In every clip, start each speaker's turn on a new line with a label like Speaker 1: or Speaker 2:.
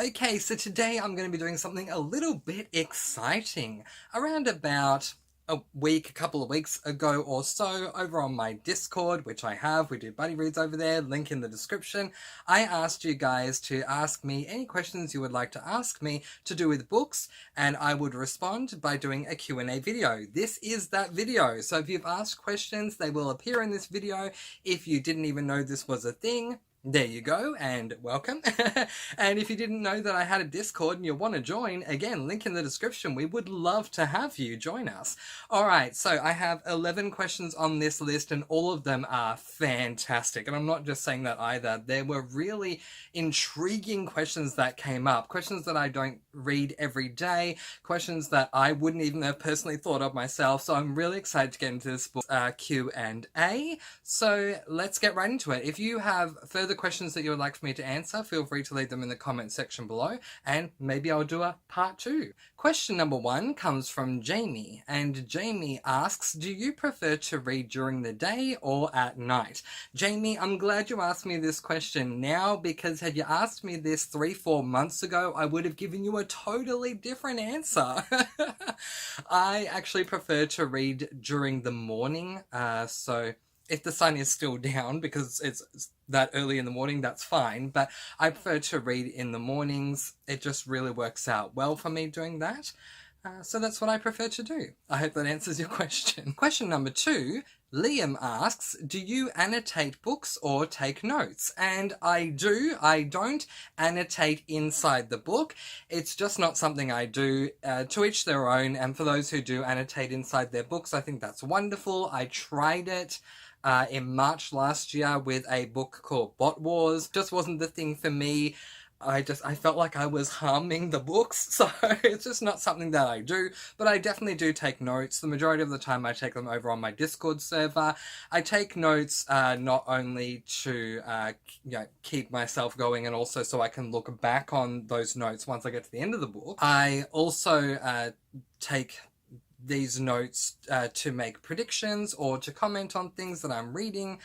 Speaker 1: Okay, so today I'm going to be doing something a little bit exciting. Around about a couple of weeks ago or so, over on my Discord, which I have, we do buddy reads over there, link in the description, I asked you guys to ask me any questions you would like to ask me to do with books, and I would respond by doing a Q&A video. This is that video. So if you've asked questions, they will appear in this video. If you didn't even know this was a thing, there you go, and welcome. And if you didn't know that I had a Discord and you want to join, again, link in the description. We would love to have you join us. Alright, so I have 11 questions on this list and all of them are fantastic. And I'm not just saying that either. There were really intriguing questions that came up. Questions that I don't read every day. Questions that I wouldn't even have personally thought of myself. So I'm really excited to get into this book Q&A. So let's get right into it. If you have further questions that you would like for me to answer, feel free to leave them in the comment section below and maybe I'll do a part 2. Question number 1 comes from Jamie, and Jamie asks, do you prefer to read during the day or at night? Jamie, I'm glad you asked me this question now, because had you asked me this 3-4 months ago, I would have given you a totally different answer. I actually prefer to read during the morning, so if the sun is still down, because it's that early in the morning, that's fine. But I prefer to read in the mornings. It just really works out well for me doing that. So that's what I prefer to do. I hope that answers your question. Question number 2, Liam asks, do you annotate books or take notes? And I do. I don't annotate inside the book. It's just not something I do. To each their own. And for those who do annotate inside their books, I think that's wonderful. I tried it in March last year with a book called Bot Wars. Just wasn't the thing for me. I felt like I was harming the books, so it's just not something that I do, but I definitely do take notes. The majority of the time I take them over on my Discord server. I take notes not only to keep myself going, and also so I can look back on those notes once I get to the end of the book. I also take these notes to make predictions or to comment on things that I'm reading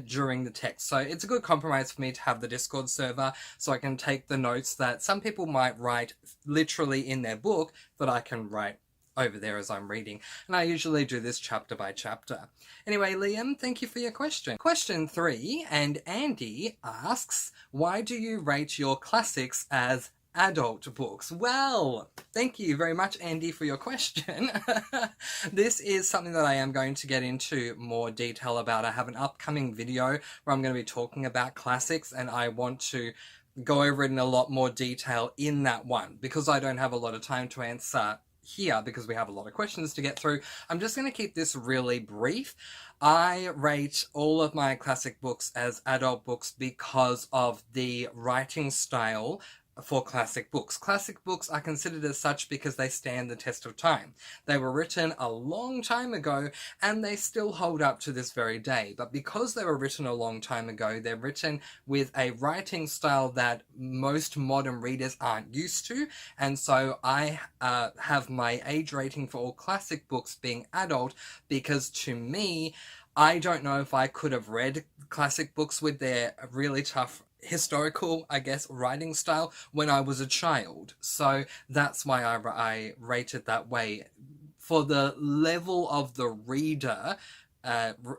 Speaker 1: during the text. So it's a good compromise for me to have the Discord server so I can take the notes that some people might write literally in their book that I can write over there as I'm reading. And I usually do this chapter by chapter. Anyway, Liam, thank you for your question. Question 3, and Andy asks, why do you rate your classics as adult books? Well, thank you very much, Andy, for your question. This is something that I am going to get into more detail about. I have an upcoming video where I'm going to be talking about classics, and I want to go over it in a lot more detail in that one, because I don't have a lot of time to answer here because we have a lot of questions to get through. I'm just going to keep this really brief. I rate all of my classic books as adult books because of the writing style for classic books. Classic books are considered as such because they stand the test of time. They were written a long time ago and they still hold up to this very day. But because they were written a long time ago, they're written with a writing style that most modern readers aren't used to. And so I have my age rating for all classic books being adult, because to me, I don't know if I could have read classic books with their really tough historical, I guess, writing style when I was a child. So that's why I rate it that way. For the level of the reader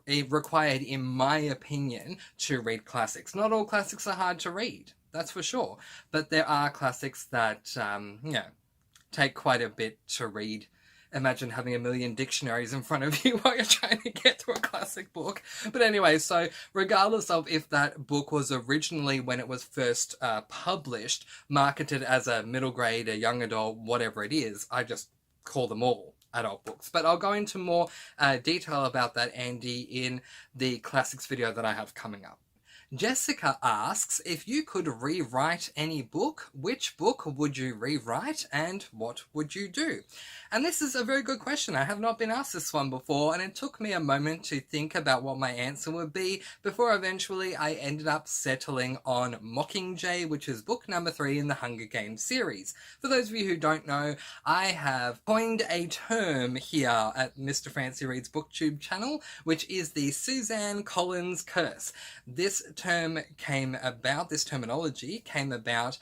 Speaker 1: required, in my opinion, to read classics. Not all classics are hard to read, that's for sure. But there are classics that, take quite a bit to read. Imagine having a million dictionaries in front of you while you're trying to get through a classic book. But anyway, so regardless of if that book was originally, when it was first published, marketed as a middle grade, a young adult, whatever it is, I just call them all adult books. But I'll go into more detail about that, Andy, in the classics video that I have coming up. Jessica asks, if you could rewrite any book, which book would you rewrite and what would you do? And this is a very good question. I have not been asked this one before, and it took me a moment to think about what my answer would be before eventually I ended up settling on Mockingjay, which is book number 3 in the Hunger Games series. For those of you who don't know, I have coined a term here at Mr Francy Reads Booktube channel, which is the Suzanne Collins curse. This term came about, this terminology came about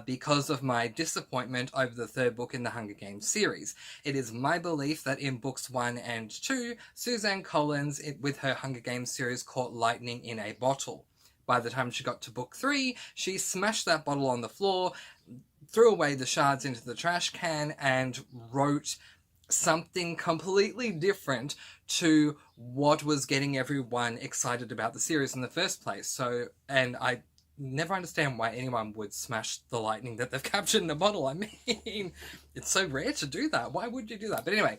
Speaker 1: because of my disappointment over the third book in the Hunger Games series. It is my belief that in books 1 and 2, Suzanne Collins, with her Hunger Games series, caught lightning in a bottle. By the time she got to book 3, she smashed that bottle on the floor, threw away the shards into the trash can, and wrote something completely different to what was getting everyone excited about the series in the first place. So, and I never understand why anyone would smash the lightning that they've captured in a bottle. I mean, it's so rare to do that. Why would you do that? But anyway,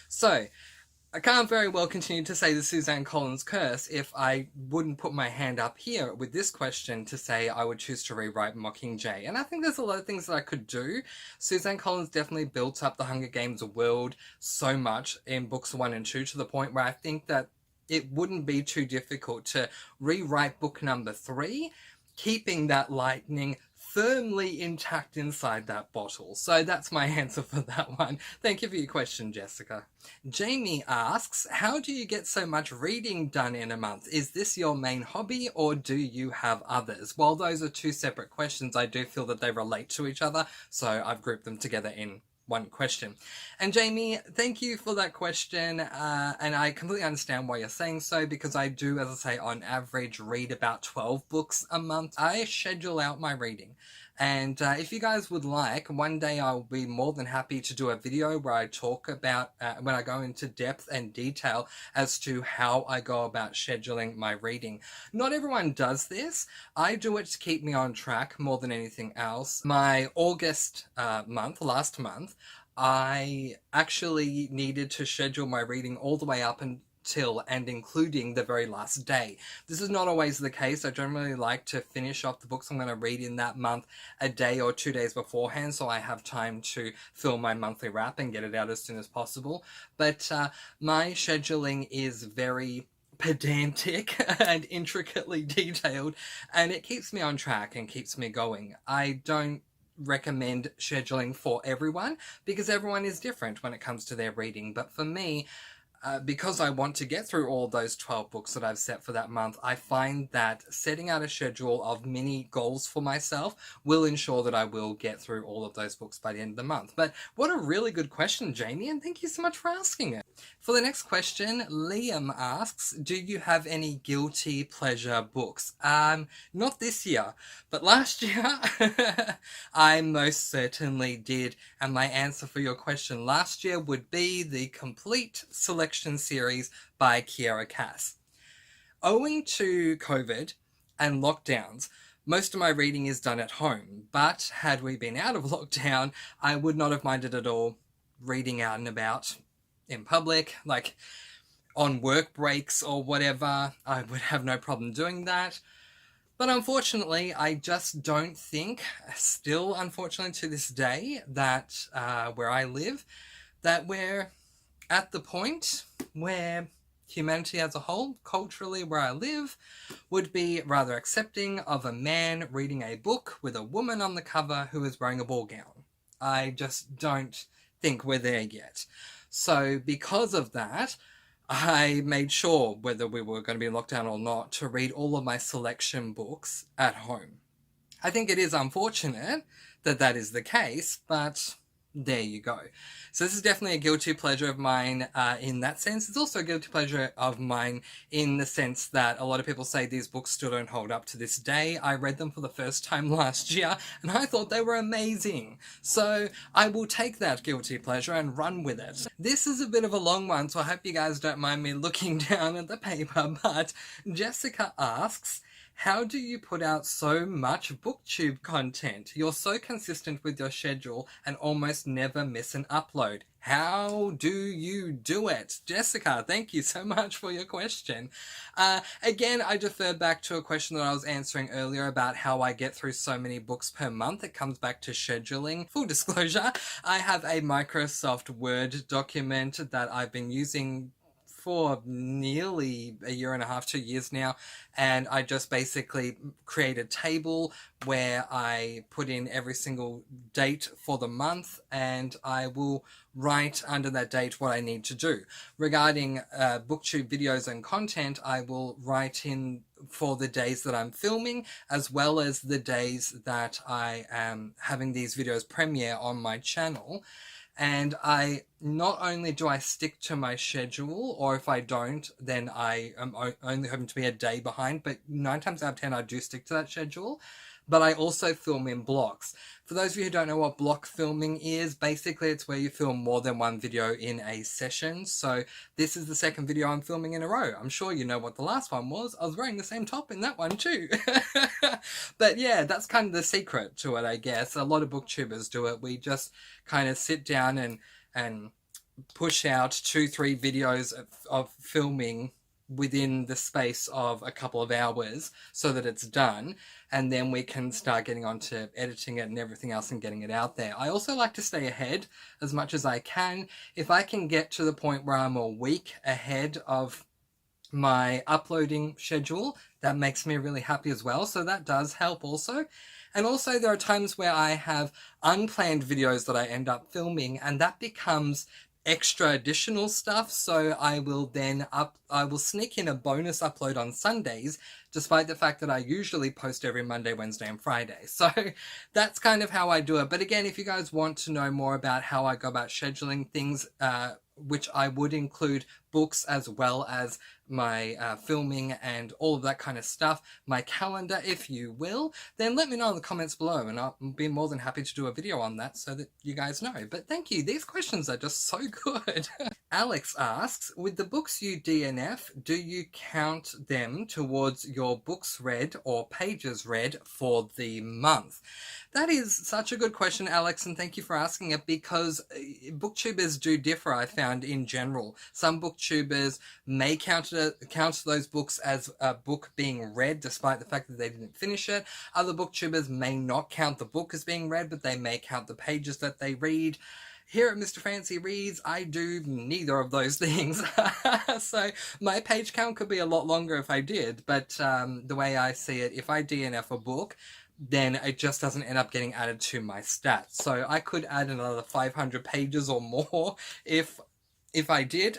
Speaker 1: so I can't very well continue to say the Suzanne Collins curse if I wouldn't put my hand up here with this question to say I would choose to rewrite Mockingjay. And I think there's a lot of things that I could do. Suzanne Collins definitely built up the Hunger Games world so much in books 1 and 2 to the point where I think that it wouldn't be too difficult to rewrite book number 3, keeping that lightning firmly intact inside that bottle. So that's my answer for that one. Thank you for your question, Jessica. Jamie asks, how do you get so much reading done in a month? Is this your main hobby or do you have others? While those are two separate questions, I do feel that they relate to each other, so I've grouped them together in one question. And Jamie, thank you for that question, and I completely understand why you're saying so, because I do, as I say, on average read about 12 books a month. I schedule out my reading, and if you guys would like, one day I'll be more than happy to do a video where I talk about, when I go into depth and detail as to how I go about scheduling my reading. Not everyone does this. I do it to keep me on track more than anything else. My August last month, I actually needed to schedule my reading all the way up until and including the very last day. This is not always the case. I generally like to finish off the books I'm going to read in that month a day or 2 days beforehand, so I have time to film my monthly wrap and get it out as soon as possible. But my scheduling is very pedantic and intricately detailed, and it keeps me on track and keeps me going. I don't recommend scheduling for everyone because everyone is different when it comes to their reading, but for me, because I want to get through all those 12 books that I've set for that month, I find that setting out a schedule of mini goals for myself will ensure that I will get through all of those books by the end of the month. But what a really good question, Jamie, and thank you so much for asking it. For the next question, Liam asks, do you have any guilty pleasure books? Not this year, but last year I most certainly did. And my answer for your question last year would be the complete selection series by Kiera Cass. Owing to COVID and lockdowns, most of my reading is done at home, but had we been out of lockdown, I would not have minded at all reading out and about in public, like on work breaks or whatever. I would have no problem doing that. But unfortunately, I just don't think, still unfortunately to this day, that where I live, that we're at the point where humanity as a whole, culturally where I live, would be rather accepting of a man reading a book with a woman on the cover who is wearing a ball gown. I just don't think we're there yet. So because of that, I made sure, whether we were going to be in lockdown or not, to read all of my selection books at home. I think it is unfortunate that that is the case, but there you go. So this is definitely a guilty pleasure of mine in that sense. It's also a guilty pleasure of mine in the sense that a lot of people say these books still don't hold up to this day. I read them for the first time last year and I thought they were amazing. So I will take that guilty pleasure and run with it. This is a bit of a long one, so I hope you guys don't mind me looking down at the paper, but Jessica asks, how do you put out so much booktube content? You're so consistent with your schedule and almost never miss an upload. How do you do it? Jessica, thank you so much for your question. Again, I defer back to a question that I was answering earlier about how I get through so many books per month. It comes back to scheduling. Full disclosure, I have a Microsoft Word document that I've been using for nearly a year and a half, 2 years now, and I just basically create a table where I put in every single date for the month, and I will write under that date what I need to do. Regarding booktube videos and content, I will write in for the days that I'm filming, as well as the days that I am having these videos premiere on my channel. And I not only do I stick to my schedule, or if I don't, then I am only hoping to be a day behind, but 9 times out of 10 I do stick to that schedule. But I also film in blocks. For those of you who don't know what block filming is, basically it's where you film more than one video in a session. So this is the second video I'm filming in a row. I'm sure you know what the last one was. I was wearing the same top in that one too. But yeah, that's kind of the secret to it, I guess. A lot of booktubers do it. We just kind of sit down and push out 2-3 videos of filming within the space of a couple of hours so that it's done, and then we can start getting on to editing it and everything else and getting it out there. I also like to stay ahead as much as I can. If I can get to the point where I'm a week ahead of my uploading schedule, that makes me really happy as well, so that does help also. And also there are times where I have unplanned videos that I end up filming, and that becomes extra additional stuff, so I will sneak in a bonus upload on Sundays, despite the fact that I usually post every Monday, Wednesday and Friday. So that's kind of how I do it. But again, if you guys want to know more about how I go about scheduling things, which I would include books as well as my filming and all of that kind of stuff, my calendar if you will, then let me know in the comments below and I'll be more than happy to do a video on that so that you guys know. But thank you, these questions are just so good. Alex asks, with the books you DNF, do you count them towards your books read or pages read for the month? That is such a good question, Alex, and thank you for asking it, because booktubers do differ, I found, in general. Some booktubers may count those books as a book being read, despite the fact that they didn't finish it. Other booktubers may not count the book as being read, but they may count the pages that they read. Here at Mr Francy Reads, I do neither of those things. So my page count could be a lot longer if I did, but the way I see it, if I DNF a book, then it just doesn't end up getting added to my stats. So I could add another 500 pages or more if I did,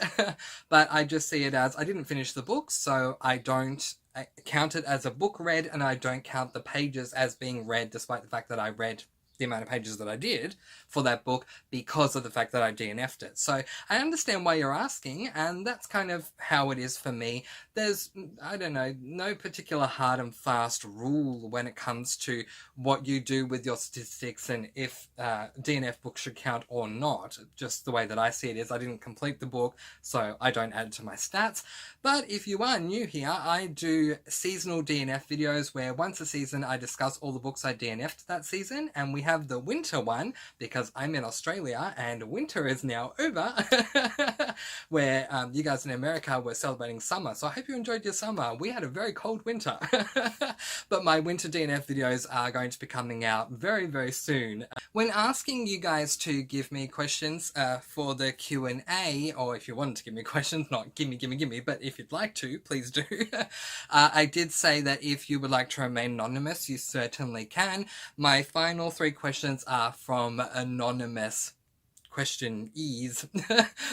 Speaker 1: but I just see it as I didn't finish the book, so I don't count it as a book read, and I don't count the pages as being read, despite the fact that I read the amount of pages that I did for that book because of the fact that I DNF'd it. So I understand why you're asking, and that's kind of how it is for me. There's, I don't know, no particular hard and fast rule when it comes to what you do with your statistics and if DNF books should count or not. Just the way that I see it is I didn't complete the book, so I don't add it to my stats. But if you are new here, I do seasonal DNF videos where once a season I discuss all the books I DNF'd that season, and we have the winter one because I'm in Australia and winter is now over, where you guys in America were celebrating summer. So I hope you enjoyed your summer. We had a very cold winter. But my winter DNF videos are going to be coming out very, very soon. When asking you guys to give me questions for the Q&A, or if you wanted to give me questions, not gimme, but if you'd like to, please do. I did say that if you would like to remain anonymous, you certainly can. My final 3 questions are from anonymous questionees.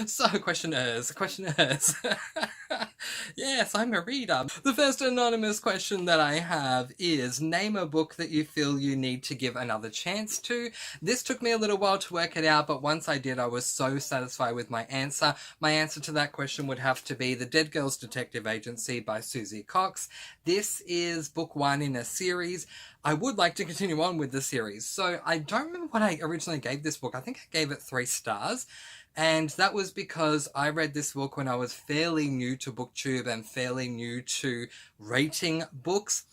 Speaker 1: So questioners. Yes, I'm a reader. The first anonymous question that I have is, name a book that you feel you need to give another chance to. This took me a little while to work it out, but once I did, I was so satisfied with my answer. My answer to that question would have to be The Dead Girls Detective Agency by Susie Cox. This is book 1 in a series. I would like to continue on with the series. So I don't remember what I originally gave this book. I think I gave it 3 stars. And that was because I read this book when I was fairly new to booktube and fairly new to rating books.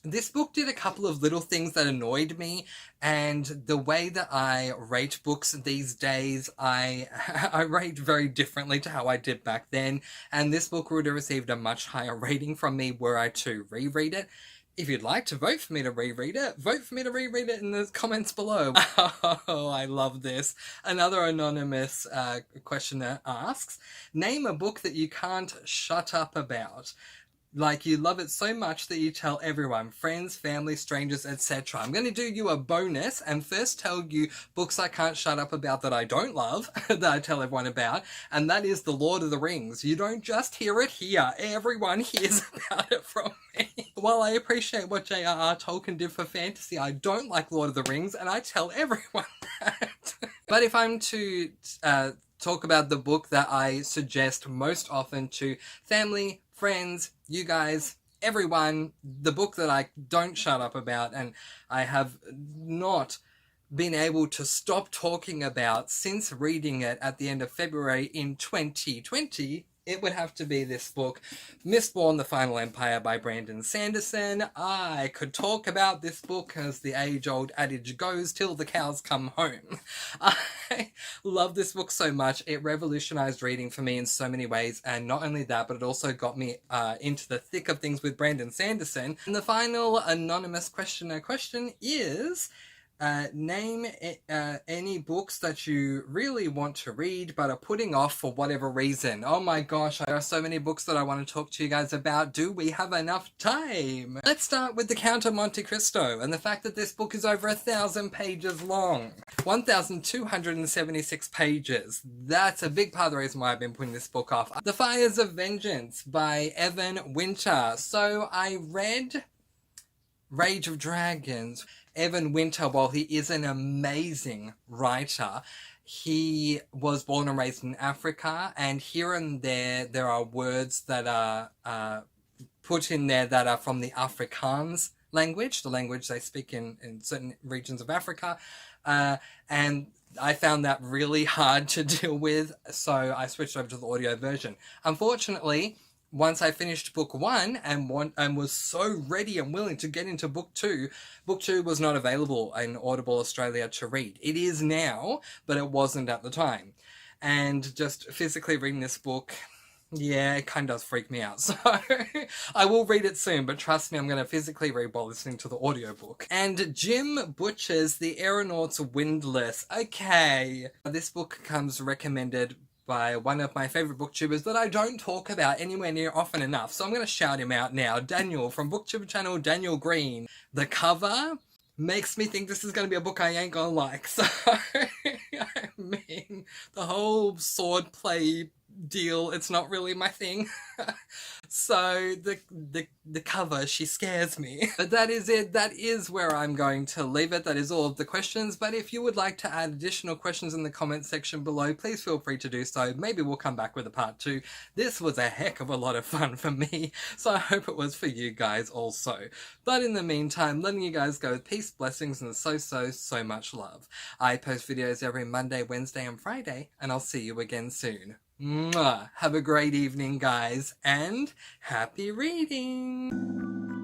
Speaker 1: This book did a couple of little things that annoyed me, and the way that I rate books these days, I rate very differently to how I did back then, and this book would have received a much higher rating from me were I to reread it. If you'd like to vote for me to reread it, vote for me to reread it in the comments below. Oh, I love this. Another anonymous questioner asks, name a book that you can't shut up about. Like, you love it so much that you tell everyone, friends, family, strangers, etc. I'm going to do you a bonus and first tell you books I can't shut up about that I don't love, that I tell everyone about, and that is The Lord of the Rings. You don't just hear it here, everyone hears about it from me. While I appreciate what J.R.R. Tolkien did for fantasy, I don't like Lord of the Rings, and I tell everyone that. But if I'm to talk about the book that I suggest most often to family, friends, you guys, everyone, the book that I don't shut up about and I have not been able to stop talking about since reading it at the end of February in 2020, it would have to be this book, Mistborn: The Final Empire by Brandon Sanderson. I could talk about this book, as the age-old adage goes, till the cows come home. I love this book so much. It revolutionized reading for me in so many ways, and not only that, but it also got me into the thick of things with Brandon Sanderson. And the final anonymous questioner question is... name any books that you really want to read but are putting off for whatever reason. Oh my gosh, there are so many books that I want to talk to you guys about. Do we have enough time? Let's start with The Count of Monte Cristo and the fact that this book is over 1,000 pages long. 1,276 pages. That's a big part of the reason why I've been putting this book off. The Fires of Vengeance by Evan Winter. So I read Rage of Dragons. Evan Winter, while he is an amazing writer, he was born and raised in Africa, and here and there are words that are put in there that are from the Afrikaans language, the language they speak in certain regions of Africa, and I found that really hard to deal with, so I switched over to the audio version. Unfortunately, once I finished book 1 and was so ready and willing to get into book 2 was not available in Audible Australia to read. It is now, but it wasn't at the time. And just physically reading this book, yeah, it kind of does freak me out. So I will read it soon, but trust me, I'm going to physically read while listening to the audiobook. And Jim Butcher's The Aeronaut's Windlass. Okay, this book comes recommended by one of my favourite booktubers that I don't talk about anywhere near often enough, so I'm going to shout him out now. Daniel from booktube channel Daniel Green. The cover makes me think this is going to be a book I ain't gonna like, so I mean, the whole swordplay deal, it's not really my thing. So the cover, she scares me. But that is it. That is where I'm going to leave it. That is all of the questions. But if you would like to add additional questions in the comment section below, please feel free to do so. Maybe we'll come back with a part 2. This was a heck of a lot of fun for me, so I hope it was for you guys also. But in the meantime, letting you guys go with peace, blessings, and so much love. I post videos every Monday, Wednesday, and Friday, and I'll see you again soon. Mwah. Have a great evening, guys, and happy reading!